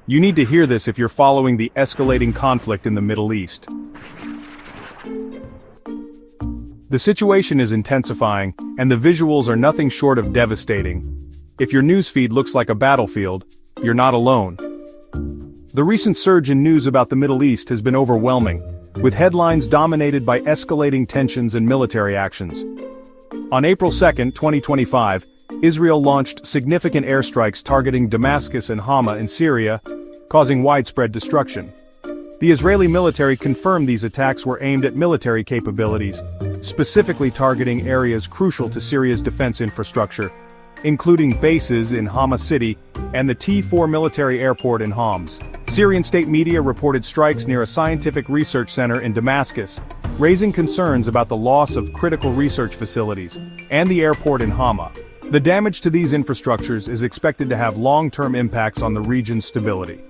You need to hear this if you're following the escalating conflict in the Middle East. The situation is intensifying, and the visuals are nothing short of devastating. If your newsfeed looks like a battlefield, you're not alone. The recent surge in news about the Middle East has been overwhelming, with headlines dominated by escalating tensions and military actions. On April 2, 2025, Israel launched significant airstrikes targeting Damascus and Hama in Syria, causing widespread destruction. The Israeli military confirmed these attacks were aimed at military capabilities, specifically targeting areas crucial to Syria's defense infrastructure, including bases in Hama city and the T4 military airport in Homs. Syrian state media reported strikes near a scientific research center in Damascus, raising concerns about the loss of critical research facilities and the airport in Hama. The damage to these infrastructures is expected to have long-term impacts on the region's stability.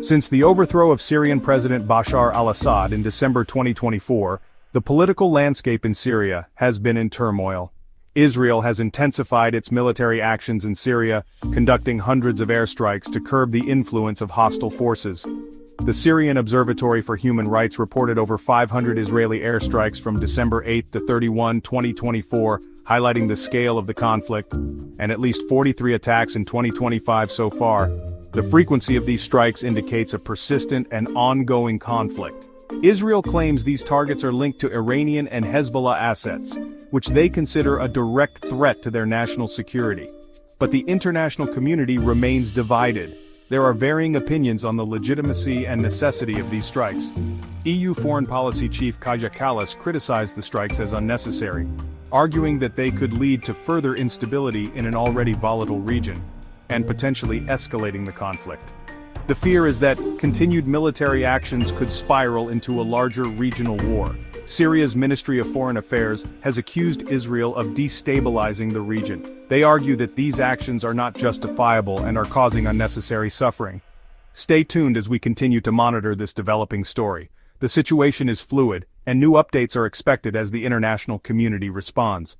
Since the overthrow of Syrian President Bashar al-Assad in December 2024, the political landscape in Syria has been in turmoil. Israel has intensified its military actions in Syria, conducting hundreds of airstrikes to curb the influence of hostile forces. The Syrian Observatory for Human Rights reported over 500 Israeli airstrikes from December 8 to 31, 2024, highlighting the scale of the conflict, and at least 43 attacks in 2025 so far. The frequency of these strikes indicates a persistent and ongoing conflict. Israel claims these targets are linked to Iranian and Hezbollah assets, which they consider a direct threat to their national security. But the international community remains divided. There are varying opinions on the legitimacy and necessity of these strikes. EU Foreign Policy Chief Kaja Kallas criticized the strikes as unnecessary, arguing that they could lead to further instability in an already volatile region, and potentially escalating the conflict. The fear is that continued military actions could spiral into a larger regional war. Syria's Ministry of Foreign Affairs has accused Israel of destabilizing the region. They argue that these actions are not justifiable and are causing unnecessary suffering. Stay tuned as we continue to monitor this developing story. The situation is fluid, and new updates are expected as the international community responds.